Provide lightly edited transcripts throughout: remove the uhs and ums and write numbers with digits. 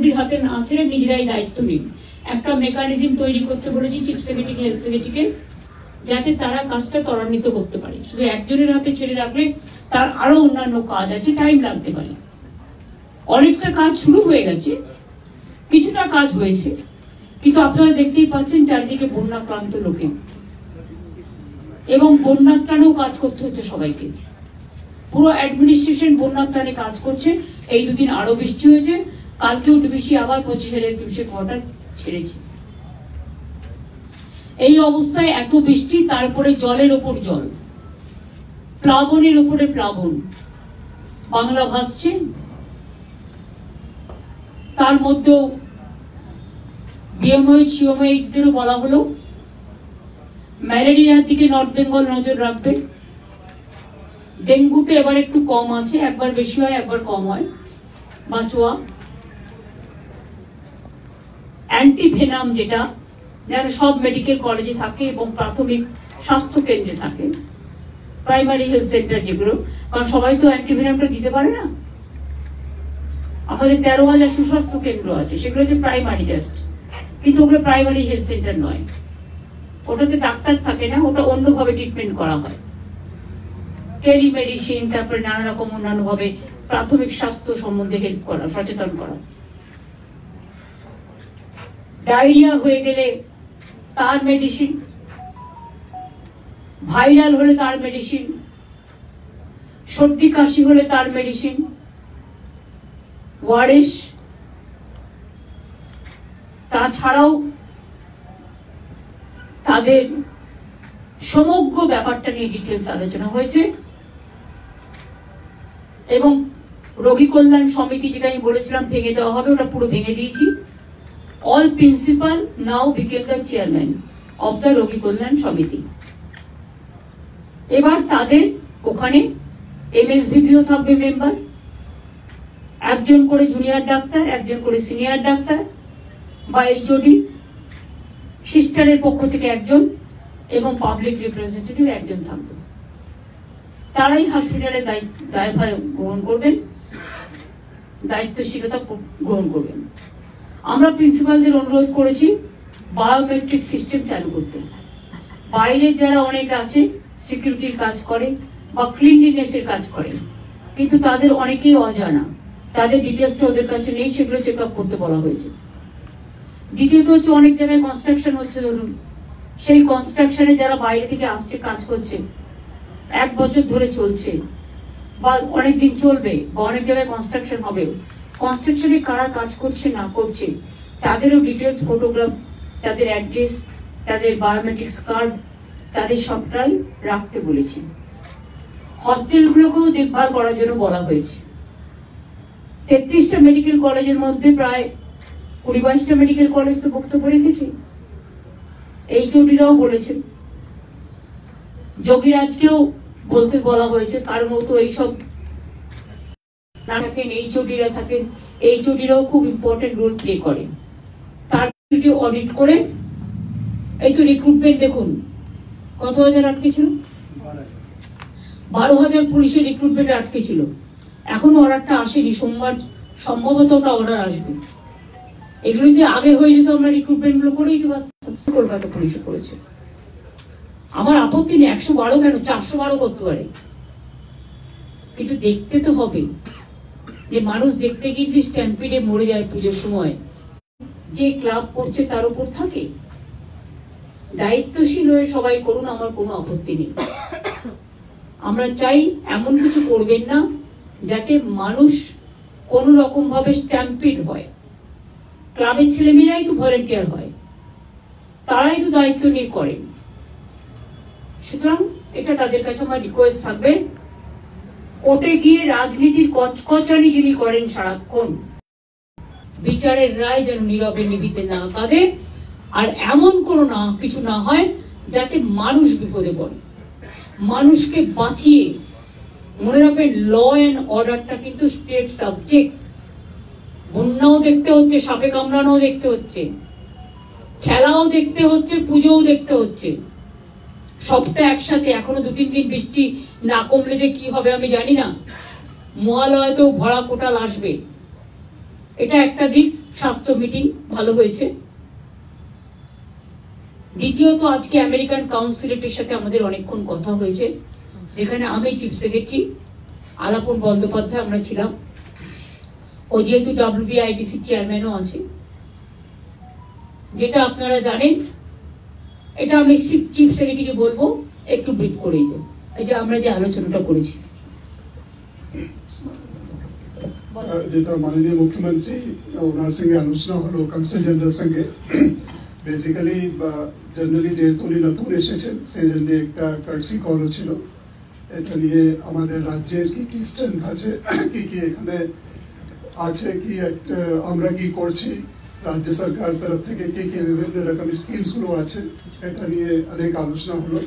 মুখ্যমন্ত্রীর হাতে না ছেড়ে নিজেরাই দায়িত্ব নিন। একটা মেকানিজম তৈরি করতে বলেছি চিফ সেক্রেটারি, হেলথ সেক্রেটারিকে, যাতে তারা কাজটা ত্বরান্বিত করতে পারে। শুধু একজনের হাতে ছেড়ে রাখলে তার আরো অন্যান্য কাজ আছে, টাইম লাগতে পারে। অনেকটা কাজ শুরু হয়ে গেছে, কিছুটা কাজ হয়েছে, কিন্তু আপনারা দেখতেই পাচ্ছেন চারিদিকে বন্যাক্রান্ত লোকে, এবং বন্যার ত্রাণেও কাজ করতে হচ্ছে সবাইকে। পুরো অ্যাডমিনিস্ট্রেশন বন্যার ত্রাণে কাজ করছে। এই দুদিন আরো বৃষ্টি হয়েছে, কালকেও ডিবিসি আবার 25,000 কোয়ার্টার ছেড়েছে। এই অবস্থায় এত বৃষ্টি, তারপরে জলের ওপর জল, প্লাবনের উপরে প্লাবন, বাংলা ভাসছে। তার মধ্যেও বিএমওএইচ সিওমএইচদেরও বলা হলো ম্যালেরিয়ার দিকে নর্থ বেঙ্গল নজর রাখবে। ডেঙ্গুটা এবার একটু কম আছে, একবার বেশি হয় একবার কম হয়, বাঁচোয়া। অ্যান্টিভেনাম যেটা সব মেডিকেল কলেজে থাকে এবং প্রাথমিক স্বাস্থ্য কেন্দ্রে থাকে, প্রাইমারি হেলথ সেন্টার যেগুলো, কারণ সবাই তো অ্যান্টিভেনামটা দিতে পারে না। আমাদের 13,000 সুস্বাস্থ্য কেন্দ্র আছে, সেগুলো হচ্ছে প্রাইমারি জাস্ট, কিন্তু ওগুলো প্রাইমারি হেলথ সেন্টার নয়। ওটাতে ডাক্তার থাকে না, ওটা অন্যভাবে ট্রিটমেন্ট করা হয়, টেলিমেডিসিন, তারপরে নানা রকম অন্যান্য ভাবে প্রাথমিক স্বাস্থ্য সম্বন্ধে হেল্প করা, সচেতন করা। ডায়রিয়া হয়ে গেলে তার মেডিসিন, ভাইরাল হলে তার মেডিসিন, সর্দি কাশি হলে তার মেডিসিন, ওয়ারেস। তাছাড়াও তাদের সমগ্র ব্যাপারটা নিয়ে ডিটেলস আলোচনা হয়েছে। এবং রোগী কল্যাণ সমিতি, যেটা আমি বলেছিলাম ভেঙে দেওয়া হবে, ওটা পুরো ভেঙে দিয়েছি। All principal now became the chairman of the রোগী কল্যাণ সমিতি। এবার তাদের ওখানে এমএসভিপিও থাকবে মেম্বার, একজন করে জুনিয়র ডাক্তার, একজন করে সিনিয়র ডাক্তার বা এইচওডি, সিস্টারের পক্ষ থেকে একজন এবং পাবলিক রিপ্রেজেন্টেটিভ একজন থাকবে। তারাই হসপিটালে দায়ভার গ্রহণ করবেন, দায়িত্বশীলতা গ্রহণ করবেন। আমরা প্রিন্সিপালদের অনুরোধ করেছি বায়োমেট্রিক সিস্টেম চালু করতে। বাইরে যারা অনেক আছে, সিকিউরিটির কাজ করে বা ক্লিনলিনেসের কাজ করে, কিন্তু তাদের অনেকেই অজানা, তাদের ডিটেলসটা ওদের কাছে নেই, সেগুলো চেক আপ করতে বলা হয়েছে। দ্বিতীয়ত হচ্ছে অনেক জায়গায় কনস্ট্রাকশন হচ্ছে, ধরুন সেই কনস্ট্রাকশনে যারা বাইরে থেকে আসছে, কাজ করছে, 1 বছর ধরে চলছে বা অনেকদিন চলবে, বা অনেক জায়গায় কনস্ট্রাকশন হবে, কনস্ট্রাকশনে কারা কাজ করছে না করছে তাদেরও ডিটেলস, ফটোগ্রাফ, তাদের অ্যাড্রেস, তাদের বায়োমেট্রিক্স কার্ড, তাদের সবটাই রাখতে বলেছি। হস্টেলগুলোকেও দেখভাল করার জন্য বলা হয়েছে। 33টা মেডিকেল কলেজের মধ্যে প্রায় 20-22টা মেডিকেল কলেজ তো বক্তব্য রেখেছে, এইচওডিরাও বলেছেন, যোগীরাজকেও বলতে বলা হয়েছে। কারণ ও তো এইসব না থাকেন, এইচওডিরা থাকেন, এইচওডিরাও খুব ইম্পর্টেন্ট রোল প্লে করেন। তার অডিট করে, এই তো রিক্রুটমেন্ট দেখুন কত হাজার আটকে ছিল, 12,000 পুলিশের রিক্রুটমেন্ট আটকে ছিল, এখনো অর্ডারটা আসেনি। সোমবার সম্ভবত ওটা অর্ডার আসবে। এগুলো যদি আগে হয়ে যেত আমরা রিক্রুটমেন্ট গুলো করেই তো পারতাম। কলকাতা পুলিশও করেছে, আমার আপত্তি নেই, 112 কেন 412 করতে পারে, কিন্তু দেখতে তো হবে যে মানুষ দেখতে গিয়ে যদি স্ট্যাম্পিডে মরে যায় পুজোর সময়, যে ক্লাব করছে তার উপর থাকে। দায়িত্বশীল হয়ে সবাই করুন, আমার কোনো আপত্তি নেই। আমরা চাই এমন কিছু করবেন না যাতে মানুষ কোনো রকম ভাবে স্ট্যাম্পিড হয়। ক্লাবের ছেলেমেয়েরাই তো ভলেন্টিয়ার হয়, তারাই তো দায়িত্ব নিয়ে করেন। সুতরাং এটা তাদের কাছে আমার রিকোয়েস্ট থাকবে, কোর্টে গিয়ে রাজনীতির কচকচানি যিনি করেন সারাক্ষণ, বিচারের রায় যেন নীরবে নিভিতে না কাঁদে, আর এমন কোনো না কিছু না হয় যাতে মানুষ বিপদে পড়ে। মানুষকে বাঁচিয়ে, মনে রাখবেন ল অ্যান্ড অর্ডারটা কিন্তু স্টেট সাবজেক্ট। বন্যাও দেখতে হচ্ছে, সাপে কামড়ানোও দেখতে হচ্ছে, খেলাও দেখতে হচ্ছে, পুজোও দেখতে হচ্ছে, সবটা একসাথে। এখনো 2-3 দিন বৃষ্টি না কমলে যে কি হবে আমি জানি না। মহালয়াতেও ভরা কোটাল আসবে, এটা একটা দিক। স্বাস্থ্য মিটিং ভালো হয়েছে। দ্বিতীয়ত আজকে আমেরিকান কাউন্সিলেটের সাথে আমাদের অনেকক্ষণ কথা হয়েছে, যেখানে আমি চিফ সেক্রেটারি, আলাপন বন্দ্যোপাধ্যায় আমরা ছিলাম, ও যেহেতু WBITC চেয়ারম্যানও আছে। যেটা আপনারা জানেন, এটা আমি চিফ সেক্রেটারিকে বলবো একটু ব্রিফ করে দিও, এটা আমরা যে আলোচনাটা করেছি। যেটা মাননীয় মুখ্যমন্ত্রী ওনার সঙ্গে আলোচনা হলো কাউন্সিল জেনারেল সঙ্গে, বেসিক্যালি জেনারেলি যেহেতু উনি নতুন এসেছেন সেই জন্য একটা কার্টসি কল ছিল। এটা নিয়ে আমাদের রাজ্যের কি কি স্ট্রেংথ আছে, কি কি এখানে আছে, কি একটা আমরা কি করছি, রাজ্য সরকার তরফ থেকে কি কি বিভিন্ন রকম স্কিমসগুলো আছে, এটা নিয়ে অনেক আলোচনা হলো।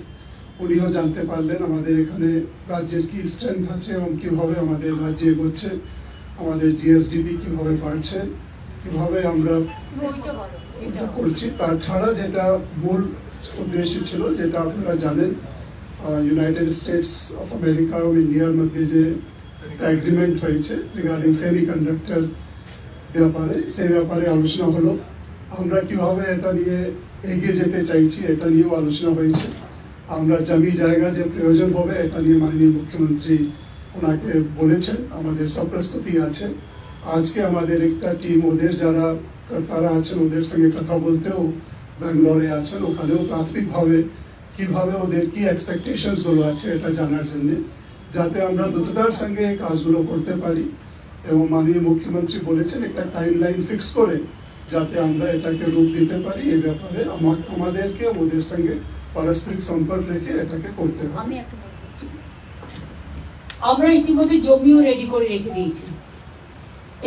উনিও জানতে পারলেন আমাদের এখানে রাজ্যের কি স্ট্রেংথ আছে এবং কীভাবে আমাদের রাজ্যে এগোচ্ছে, আমাদের GSDP কিভাবে বাড়ছে, কিভাবে আমরা এটা করছি। তাছাড়া যেটা মূল উদ্দেশ্য ছিল, যেটা আপনারা জানেন, ইউনাইটেড স্টেটস অফ আমেরিকা ও ইন্ডিয়ার মধ্যে যে একটা এগ্রিমেন্ট হয়েছে রিগার্ডিং সেমিকন্ডাক্টর ব্যাপারে, সেই ব্যাপারে আলোচনা হলো। আমরা কিভাবে এটা নিয়ে এগিয়ে যেতে চাইছি, এটা নিয়েও আলোচনা হয়েছে। আমরা জমি জায়গা যে প্রয়োজন হবে, এটা নিয়ে মাননীয় মুখ্যমন্ত্রী ওনাকে বলেছেন, আমাদের সব প্রস্তুতি আছে। আজকে আমাদের একটা টিম ওদের যারা কর্তারা আছেন ওদের সঙ্গে কথা বলতেও ব্যাঙ্গালোরে আছেন, ওখানেও প্রাথমিকভাবে কিভাবে ওদের কি এক্সপেকটেশনসগুলো আছে এটা জানার জন্যে, যাতে আমরা দ্রুততার সঙ্গে কাজগুলো করতে পারি। এবং মাননীয় মুখ্যমন্ত্রী বলেছেন একটা টাইম লাইন ফিক্স করে যাতে আমরা এটাকে রূপ দিতে পারি। এই ব্যাপারে আমাদেরকে ওদের সঙ্গে পারস্পরিক সম্পর্ক রেখে এটাকে করতে হবে। আমরা ইতিমধ্যে জমিও রেডি করে রেখে দিয়েছি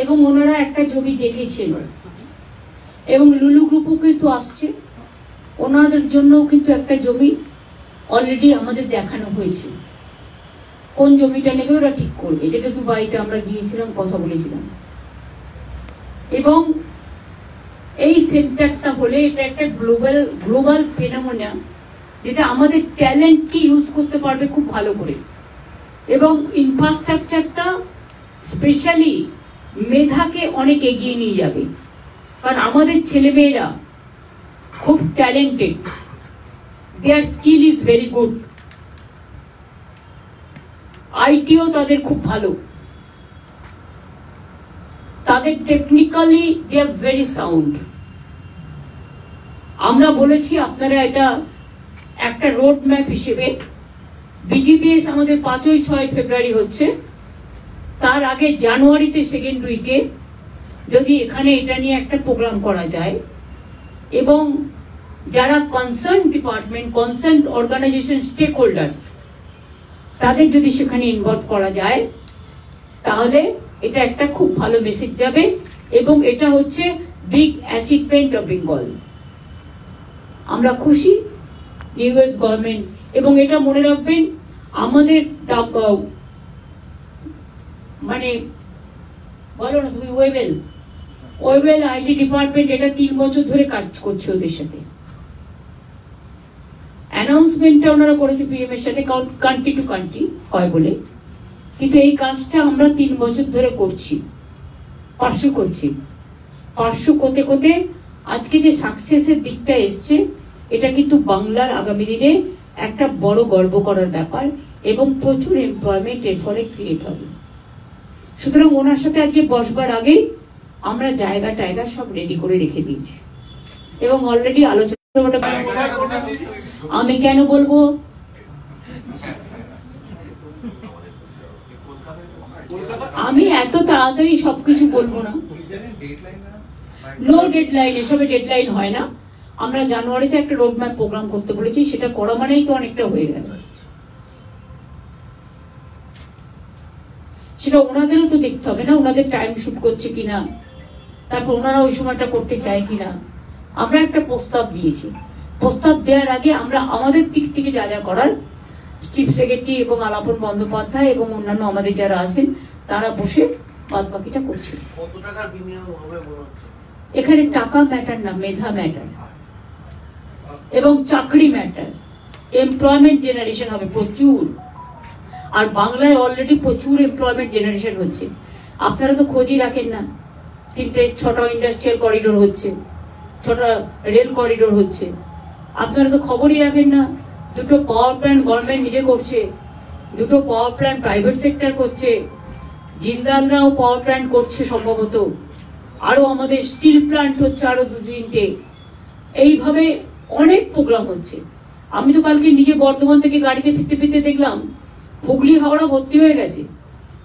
এবং ওনারা একটা জমি দেখেছিল এবং লুলু গ্রুপও কিন্তু আসছে, ওনাদের জন্যও কিন্তু একটা জমি অলরেডি আমাদের দেখানো হয়েছে। কোন জমিটা নেবে ওরা ঠিক করবে, যেটা দুবাইতে আমরা গিয়েছিলাম, কথা বলেছিলাম। এবং এই সেন্টারটা হলে এটা একটা গ্লোবাল ফেনোমেনা, যেটা আমাদের ট্যালেন্টকে ইউজ করতে পারবে খুব ভালো করে। এবং ইনফ্রাস্ট্রাকচারটা স্পেশালি মেধাকে অনেক এগিয়ে নিয়ে যাবে, কারণ আমাদের ছেলেমেয়েরা খুব talented, their skill is very good, আইটিও তাদের খুব ভালো, তাদের technically they are very sound. আমরা বলেছি আপনারা এটা একটা রোড ম্যাপ হিসেবে, BGPS আমাদের 5-6 ফেব্রুয়ারি হচ্ছে, তার আগে জানুয়ারিতে সেকেন্ড উইকে যদি এখানে এটা নিয়ে একটা প্রোগ্রাম করা যায় এবং যারা concern department, concern organisation, stakeholders, তাদের যদি সেখানে ইনভলভ করা যায়, তাহলে এটা একটা খুব ভালো মেসেজ যাবে। এবং এটা হচ্ছে বিগ অ্যাচিভমেন্ট অফ বেঙ্গল। আমরা খুশি US গভর্নমেন্ট, এবং এটা মনে রাখবেন আমাদের মানে বলো না তুমি, ওয়েবেল IT ডিপার্টমেন্ট এটা 3 বছর ধরে কাজ করছে ওদের সাথে। অ্যানাউন্সমেন্টটা ওনারা করেছে PM এর সাথে, কান্ট্রি টু কান্ট্রি হয় বলে, কিন্তু এই কাজটা আমরা 3 বছর ধরে করছি, পার্সু করছি। পার্সু করতে করতে আজকে যে সাকসেসের দিকটা এসছে, এটা কিন্তু বাংলার আগামী দিনে একটা বড় গর্ব করার ব্যাপার এবং প্রচুর এমপ্লয়মেন্ট এর ফলে ক্রিয়েট হবে। সুতরাং ওনার সাথে আজকে বসবার আগেই আমরা জায়গা সব রেডি করে রেখে দিয়েছি এবং অলরেডি আলোচনা। আমি কেন বলবো, আমি এত তাড়াতাড়ি সবকিছু বলবো না। নো ডেডলাইন, এসবে ডেডলাইন হয় না। আমরা জানুয়ারিতে একটা রোড ম্যাপ প্রোগ্রাম করতে বলেছি, সেটা করা মানেই তো অনেকটা হয়ে গেল। সেটা ওনাদেরও তো দেখতে হবে না, ওনাদের টাইম শুট করছে কিনা, তারপর ওনারা ওই সময়টা করতে চায় কিনা। আমরা একটা প্রস্তাব দিয়েছি, প্রস্তাব দেওয়ার আগে আমরা আমাদের দিক থেকে যা যা করার, চিফ সেক্রেটারি এবং আলাপন বন্দ্যোপাধ্যায় এবং অন্যান্য আমাদের যারা আছেন তারা বসে বাদ বাকিটা করছে। এখানে টাকা ম্যাটার না, মেধা ম্যাটার এবং চাকরি ম্যাটার। এমপ্লয়মেন্ট জেনারেশন হবে প্রচুর, আর বাংলায় অলরেডি প্রচুর এমপ্লয়মেন্ট জেনারেশন হচ্ছে। আপনারা তো খোঁজই রাখেন না, ছটা ইন্ডাস্ট্রিয়াল করিডোর হচ্ছে, 6টা রেল করিডোর হচ্ছে। আপনারা তো খবরই রাখেন না। 2টো পাওয়ার প্ল্যান্ট গভর্নমেন্ট নিজে করছে, 2টো পাওয়ার প্ল্যান্ট প্রাইভেট সেক্টর করছে, জিন্দালরাও পাওয়ার প্ল্যান্ট করছে সম্ভবত, আরো আমাদের স্টিল প্ল্যান্ট হচ্ছে আরো 2-3টে। এইভাবে অনেক প্রোগ্রাম হচ্ছে। আমি তো কালকে নিজে বর্ধমান থেকে গাড়িতে ফিরতে ফিরতে দেখলাম হুগলি হাওড়া ভর্তি হয়ে গেছে,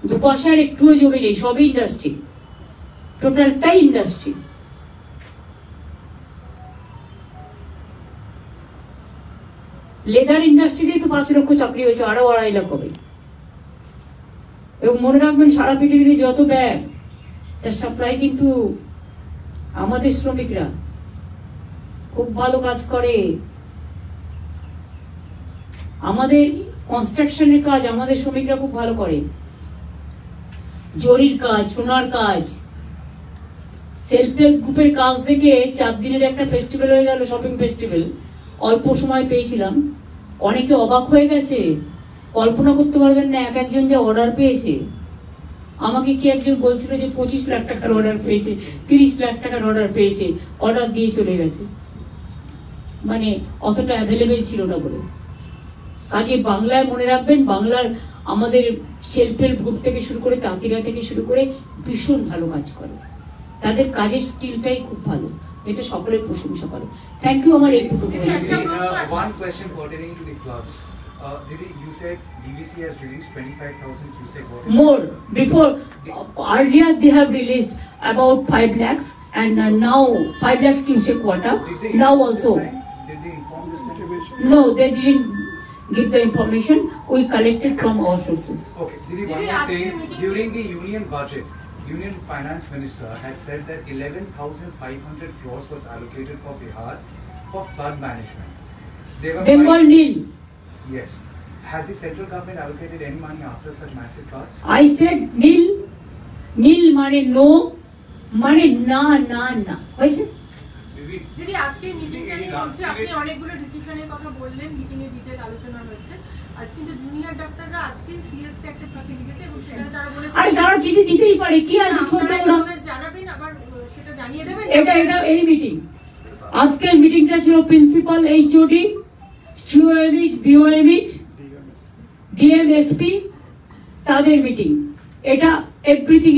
দুপাশে আর একটুও জমি নেই, সবই ইন্ডাস্ট্রি, টোটালটাই ইন্ডাস্ট্রি। লেদার ইন্ডাস্ট্রিতেই তো 5 লক্ষ চাকরি হয়েছে, আরো 2.5 লাখ হবে। এবং মনে রাখবেন সারা পৃথিবীতে যত ব্যাগ তার সাপ্লাই কিন্তু আমাদের শ্রমিকরা খুব ভালো কাজ করে। আমাদের কনস্ট্রাকশনের কাজ আমাদের শ্রমিকরা খুব ভালো করে, জরির কাজ, সোনার কাজ, সেলফ হেল্প গ্রুপের কাজ থেকে 4 দিনের একটা ফেস্টিভ্যাল হয়ে গেল, শপিং ফেস্টিভ্যাল। অল্প সময় পেয়েছিলাম, অনেকে অবাক হয়ে গেছে, কল্পনা করতে পারবেন না এক একজন যে অর্ডার পেয়েছে। আমাকে কি একজন বলছিল যে 25 লাখ টাকার অর্ডার পেয়েছে, 30 লাখ টাকার অর্ডার পেয়েছে, অর্ডার দিয়ে চলে গেছে, মানে অতটা অ্যাভেলেবেল ছিল না বলে। কাজে বাংলায় মনে রাখবেন, বাংলার আমাদের সেলফ হেল্প গ্রুপ থেকে শুরু করে তাঁতিরা থেকে শুরু করে ভীষণ ভালো কাজ করে, তাদের কাজের স্কিলটাই খুব ভালো, যেটা সকলের প্রশংসা করে। Thank you. আমার এইটুকু one question pertaining to the floods. Didi, you said DVC has released 25,000 cubic water. More. Before, earlier they have released about 5 lakhs and now 5 lakhs cubic water. Now also. Did they inform this time? No, they didn't give the information. We collected from all sources. Okay. Didi, one more thing. During the union budget, Union Finance Minister had said that 11,500 crores was allocated for Bihar for flood management. They were Bengal nil. Yes. Has the central government allocated any money after such massive floods? I said nil. Nil মানে no, মানে না না না হয়েছে। দিদি আজকে মিটিংটা নিয়ে বলছে, আপনি অনেকগুলো ডিসিশনের কথা বললেন, মিটিং এ ডিটেইল আলোচনা হয়েছে, আর কিন্তু জুনিয়র ডাক্তাররা আজকে সিএস কে একটা চিঠি লিখেছে এবং সেখানে তারা বলেছে আরে তারা চিঠি দিতেই পারে, কি আছে ছোট না, জানাবেন, আবার সেটা জানিয়ে দেবেন। এটা এই মিটিং, আজকের মিটিংটা ছিল প্রিন্সিপাল, এইচওডি, সিওএমইচ, বিওএমইচ, ডিএমএসপি তাদের মিটিং। এটা এভরিথিং